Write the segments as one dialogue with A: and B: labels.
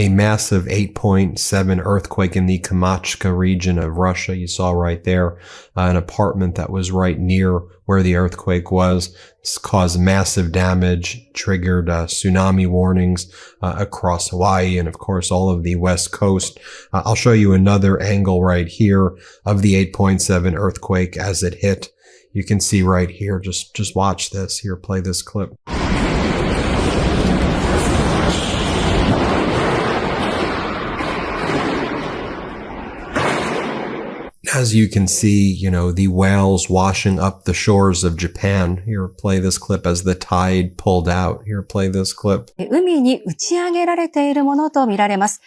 A: a massive 8.7 earthquake in the Kamchatka region of Russia. You saw right there an apartment that was right near where the earthquake was. This caused massive damage, triggered tsunami warnings across Hawaii and, of course, all of the West Coast. I'll show you another angle right here of the 8.7 earthquake as it hit. You can see right here. Just watch this. Here, play this clip. As you can see, the whales washing up the shores of Japan. Here, play this clip as the tide pulled out. Here, play this clip.
B: 海に打ち上げられているものとみられます。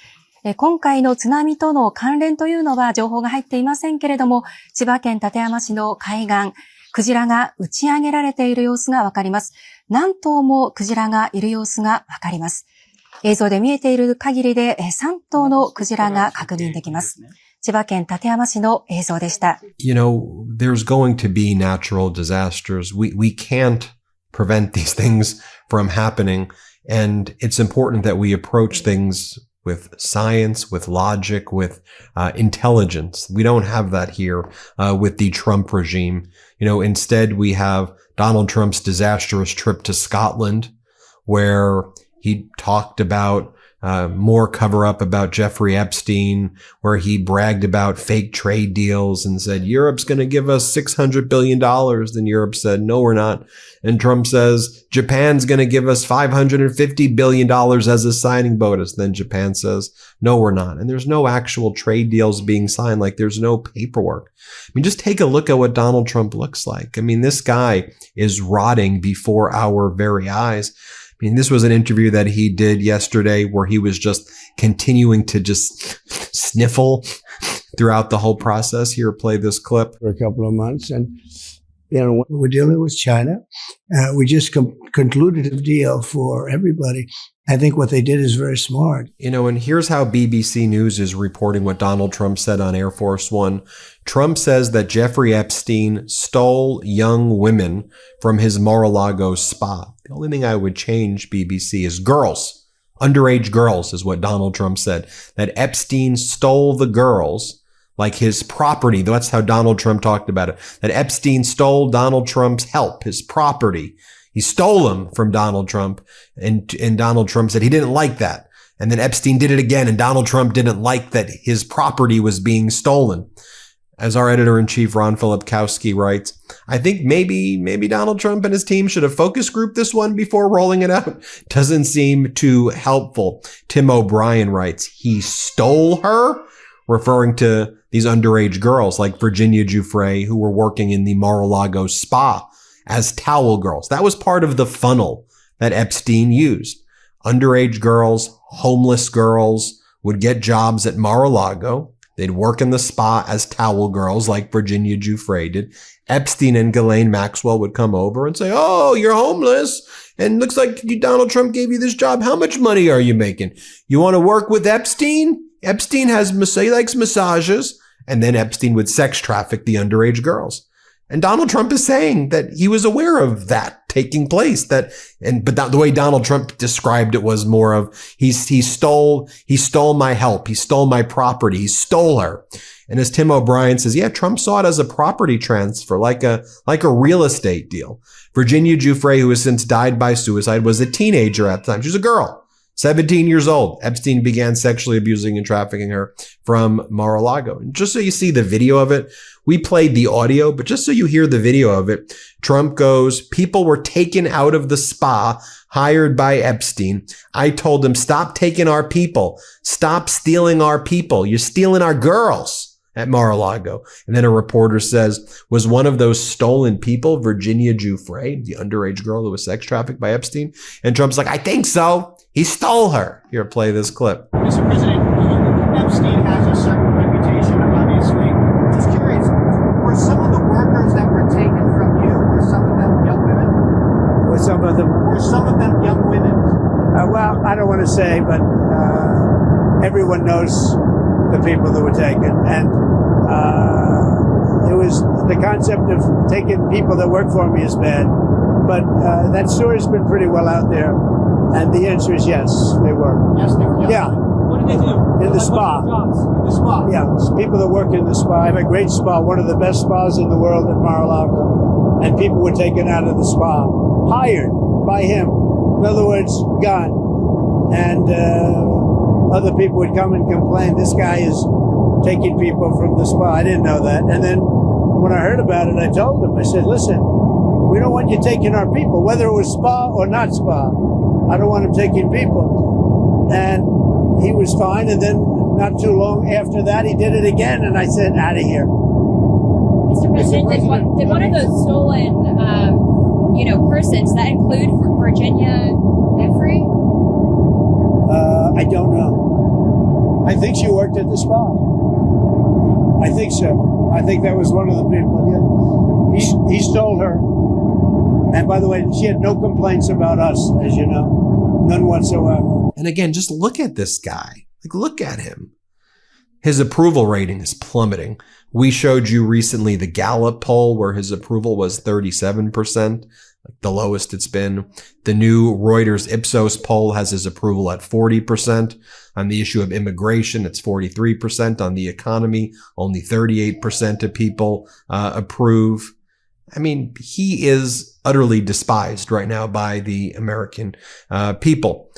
B: 今回の津波との関連というのは情報が入っていませんけれども、千葉県館山市の海岸、クジラが打ち上げられている様子がわかります。何頭もクジラがいる様子がわかります。映像で見えている限りで3頭のクジラが確認できます。千葉県館山市の映像でした。
A: There's going to be natural disasters. We can't prevent these things from happening. And it's important that we approach things with science, with logic, with intelligence. We don't have that here with the Trump regime. Instead we have Donald Trump's disastrous trip to Scotland, where he talked about more cover-up about Jeffrey Epstein, where he bragged about fake trade deals and said, Europe's going to give us $600 billion. Then Europe said, no, we're not. And Trump says, Japan's going to give us $550 billion as a signing bonus. Then Japan says, no, we're not. And there's no actual trade deals being signed. Like, there's no paperwork. Just take a look at what Donald Trump looks like. This guy is rotting before our very eyes. This was an interview that he did yesterday where he was just continuing to just sniffle throughout the whole process. Here, play this clip.
C: For a couple of months. And, we're dealing with China. We just concluded a deal for everybody. I think what they did is very smart.
A: And here's how BBC News is reporting what Donald Trump said on Air Force One. Trump says that Jeffrey Epstein stole young women from his Mar-a-Lago spa. The only thing I would change, BBC, is girls. Underage girls is what Donald Trump said. That Epstein stole the girls like his property. That's how Donald Trump talked about it. That Epstein stole Donald Trump's help, his property. He stole them from Donald Trump, and Donald Trump said he didn't like that. And then Epstein did it again, and Donald Trump didn't like that his property was being stolen. As our editor-in-chief, Ron Filipkowski, writes, I think maybe Donald Trump and his team should have focus grouped this one before rolling it out. Doesn't seem too helpful. Tim O'Brien writes, he stole her, referring to these underage girls like Virginia Giuffre, who were working in the Mar-a-Lago spa as towel girls. That was part of the funnel that Epstein used. Underage girls, homeless girls would get jobs at Mar-a-Lago. They'd work in the spa as towel girls like Virginia Giuffre did. Epstein and Ghislaine Maxwell would come over and say, oh, you're homeless and looks like Donald Trump gave you this job. How much money are you making? You want to work with Epstein? Epstein he likes massages. And then Epstein would sex traffic the underage girls. And Donald Trump is saying that he was aware of that taking place. But the way Donald Trump described it was more of he stole my help, he stole my property, he stole her. And as Tim O'Brien says, yeah, Trump saw it as a property transfer, like a real estate deal. Virginia Giuffre, who has since died by suicide, was a teenager at the time. She was a girl. 17 years old. Epstein began sexually abusing and trafficking her from Mar-a-Lago. And just so you see the video of it, we played the audio, but just so you hear the video of it, Trump goes, people were taken out of the spa hired by Epstein. I told him, stop taking our people. Stop stealing our people. You're stealing our girls at Mar-a-Lago. And then a reporter says, was one of those stolen people Virginia Giuffre, the underage girl who was sex trafficked by Epstein? And Trump's like, I think so. He stole her. Here, play this clip.
D: Mr. President, Epstein has a certain reputation, obviously. Just curious, were some of the workers that were taken from you, were some of them young women?
C: Were some of them young women? Well, I don't want to say, but everyone knows the people that were taken. And it was the concept of taking people that work for me is bad. But that story's been pretty well out there. And the answer is yes, they were.
D: Yes, they were.
C: Yeah.
D: What
E: What did they do?
C: In the spa.
E: Jobs.
D: In the spa.
C: Yeah, it's people that work in the spa. I have a great spa, one of the best spas in the world at Mar-a-Lago. And people were taken out of the spa, hired by him. In other words, gone. And other people would come and complain, this guy is taking people from the spa. I didn't know that. And then when I heard about it, I told him, I said, listen, we don't want you taking our people, whether it was spa or not spa. I don't want him taking people. And he was fine. And then not too long after that, he did it again. And I said, out of here.
F: Mr. President, did one of those stolen, persons, that include Virginia Jeffrey?
C: I don't know. I think she worked at the spa. I think so. I think that was one of the people. Yeah. He stole her. And by the way, she had no complaints about us, as you know. None whatsoever.
A: And again, just look at this guy. Like, look at him. His approval rating is plummeting. We showed you recently the Gallup poll where his approval was 37%, like the lowest it's been. The new Reuters Ipsos poll has his approval at 40%. On the issue of immigration, it's 43%. On the economy, only 38% of people approve. I mean, he is utterly despised right now by the American people.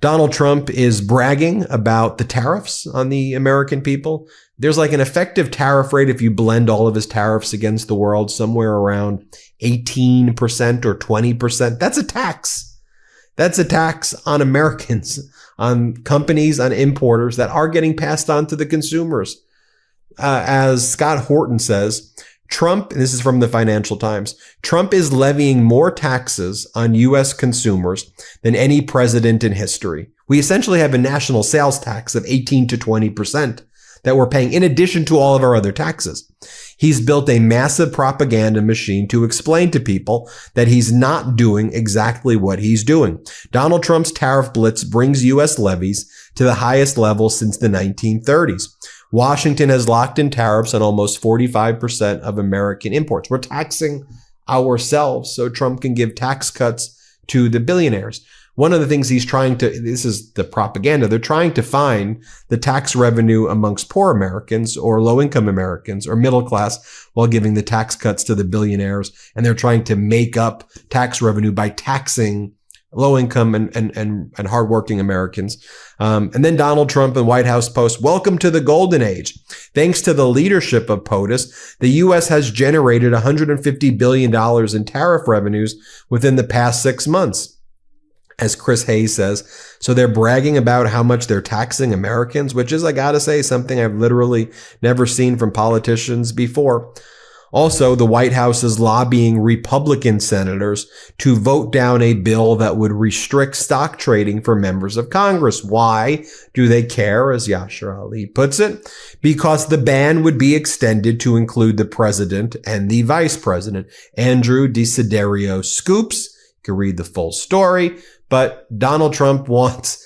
A: Donald Trump is bragging about the tariffs on the American people. There's like an effective tariff rate if you blend all of his tariffs against the world, somewhere around 18% or 20%. That's a tax. That's a tax on Americans, on companies, on importers that are getting passed on to the consumers. As Scott Horton says, Trump, and this is from the Financial Times, Trump is levying more taxes on U.S. consumers than any president in history. We essentially have a national sales tax of 18 to 20% that we're paying in addition to all of our other taxes. He's built a massive propaganda machine to explain to people that he's not doing exactly what he's doing. Donald Trump's tariff blitz brings U.S. levies to the highest level since the 1930s. Washington has locked in tariffs on almost 45% of American imports. We're taxing ourselves so Trump can give tax cuts to the billionaires. One of the things he's trying to, this is the propaganda, they're trying to find the tax revenue amongst poor Americans or low-income Americans or middle class while giving the tax cuts to the billionaires. And they're trying to make up tax revenue by taxing low-income and hardworking Americans. And then Donald Trump and White House Post, welcome to the golden age. Thanks to the leadership of POTUS, the U.S. has generated $150 billion in tariff revenues within the past 6 months. As Chris Hayes says, so they're bragging about how much they're taxing Americans, which is, I gotta say, something I've literally never seen from politicians before. Also, the White House is lobbying Republican senators to vote down a bill that would restrict stock trading for members of Congress. Why do they care, as Yashar Ali puts it? Because the ban would be extended to include the president and the vice president. Andrew Desiderio scoops. You can read the full story. But Donald Trump wants,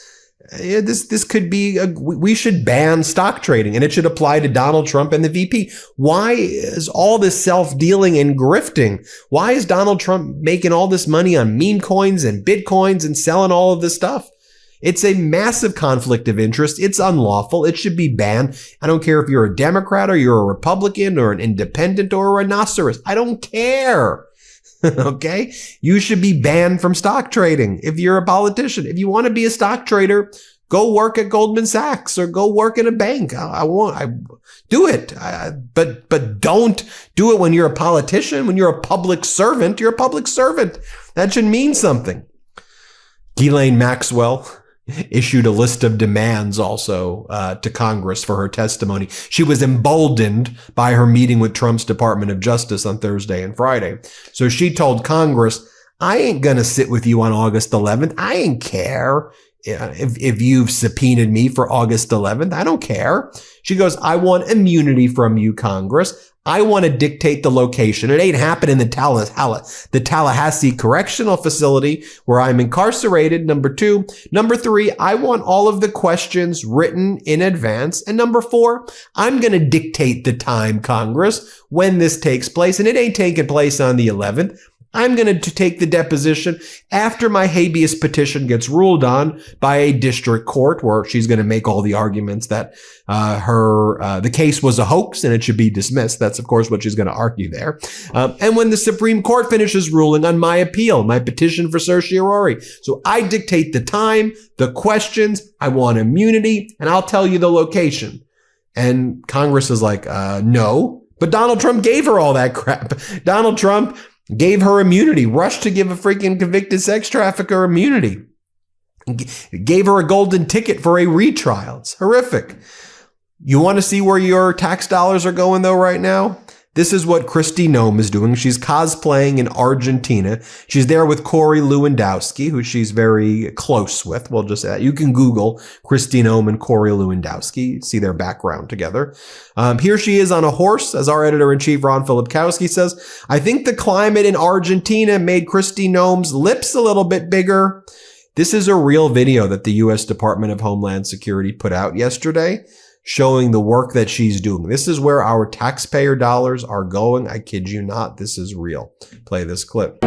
A: this could be, we should ban stock trading and it should apply to Donald Trump and the VP. Why is all this self-dealing and grifting? Why is Donald Trump making all this money on meme coins and Bitcoins and selling all of this stuff? It's a massive conflict of interest. It's unlawful. It should be banned. I don't care if you're a Democrat or you're a Republican or an independent or a rhinoceros. I don't care. Okay? You should be banned from stock trading if you're a politician. If you want to be a stock trader, go work at Goldman Sachs or go work in a bank. I do it. But don't do it when you're a politician. When you're a public servant, you're a public servant. That should mean something. Ghislaine Maxwell issued a list of demands also to Congress for her testimony. She was emboldened by her meeting with Trump's Department of Justice on Thursday and Friday. So she told Congress, I ain't going to sit with you on August 11th. I ain't care if you've subpoenaed me for August 11th. I don't care. She goes, I want immunity from you, Congress. I want to dictate the location. It ain't happening in the Tallahassee Correctional Facility where I'm incarcerated. Number 2. Number 3, I want all of the questions written in advance. And number 4, I'm going to dictate the time, Congress, when this takes place. And it ain't taking place on the 11th. I'm going to take the deposition after my habeas petition gets ruled on by a district court, where she's going to make all the arguments that the case was a hoax and it should be dismissed. That's, of course, what she's going to argue there. And when the Supreme Court finishes ruling on my appeal, my petition for certiorari. So I dictate the time, the questions, I want immunity, and I'll tell you the location. And Congress is like, no. But Donald Trump gave her all that crap. Donald Trump gave her immunity, rushed to give a freaking convicted sex trafficker immunity. Gave her a golden ticket for a retrial. It's horrific. You want to see where your tax dollars are going, though, right now? This is what Kristi Noem is doing. She's cosplaying in Argentina. She's there with Corey Lewandowski, who she's very close with. We'll just say that. You can Google Kristi Noem and Corey Lewandowski, see their background together. Here she is on a horse, as our editor-in-chief Ron Filipkowski says. I think the climate in Argentina made Kristi Noem's lips a little bit bigger. This is a real video that the U.S. Department of Homeland Security put out yesterday, showing the work that she's doing. This is where our taxpayer dollars are going. I kid you not. This is real. Play this clip.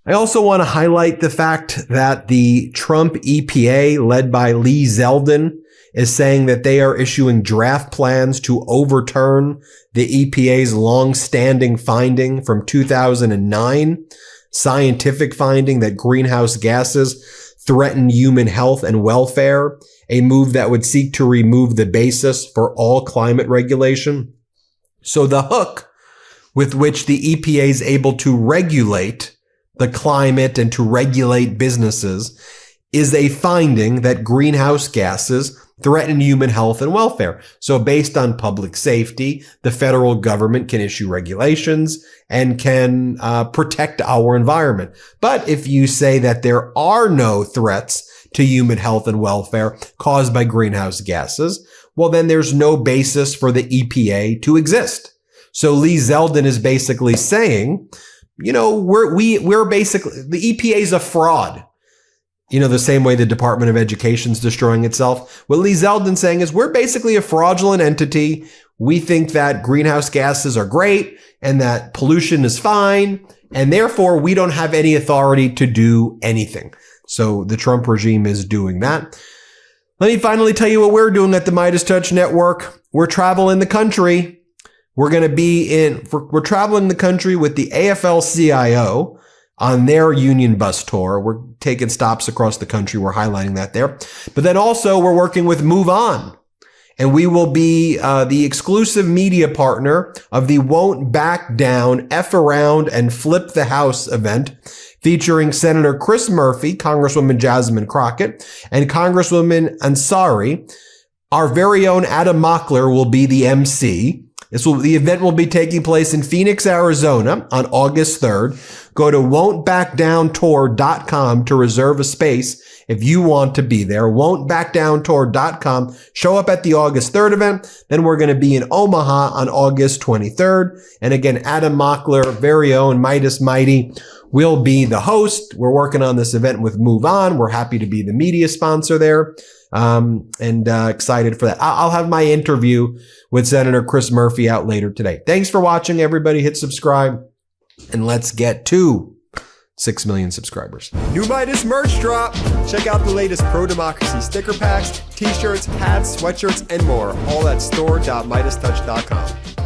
A: I also want to highlight the fact that the Trump EPA, led by Lee Zeldin, is saying that they are issuing draft plans to overturn the EPA's long-standing finding from 2009, scientific finding that greenhouse gases threaten human health and welfare, a move that would seek to remove the basis for all climate regulation. So the hook with which the EPA is able to regulate the climate and to regulate businesses is a finding that greenhouse gases threaten human health and welfare. So based on public safety, the federal government can issue regulations and can protect our environment. But if you say that there are no threats to human health and welfare caused by greenhouse gases, well, then there's no basis for the EPA to exist. So Lee Zeldin is basically saying, you know, we're basically, the EPA is a fraud. You know, the same way the Department of Education is destroying itself. What Lee Zeldin's saying is we're basically a fraudulent entity. We think that greenhouse gases are great and that pollution is fine, and therefore we don't have any authority to do anything. So the Trump regime is doing that. Let me finally tell you what we're doing at the MeidasTouch Network. We're traveling the country. We're traveling the country with the AFL-CIO on their union bus tour. We're taking stops across the country. We're highlighting that there. But then also we're working with MoveOn, and we will be the exclusive media partner of the Won't Back Down, F Around and Flip the House event, featuring Senator Chris Murphy, Congresswoman Jasmine Crockett, and Congresswoman Ansari. Our very own Adam Mockler will be the MC. The event will be taking place in Phoenix, Arizona on August 3rd. Go to won'tbackdowntour.com to reserve a space if you want to be there. Won'tbackdowntour.com. Show up at the August 3rd event. Then we're going to be in Omaha on August 23rd. And again, Adam Mockler, very own Midas Mighty, will be the host. We're working on this event with MoveOn. We're happy to be the media sponsor there. Excited for that. I'll have my interview with Senator Chris Murphy out later today. Thanks for watching, everybody. Hit subscribe, and let's get to 6 million subscribers. New Midas merch drop. Check out the latest pro-democracy sticker packs, t-shirts, hats, sweatshirts, and more. All at store.MeidasTouch.com.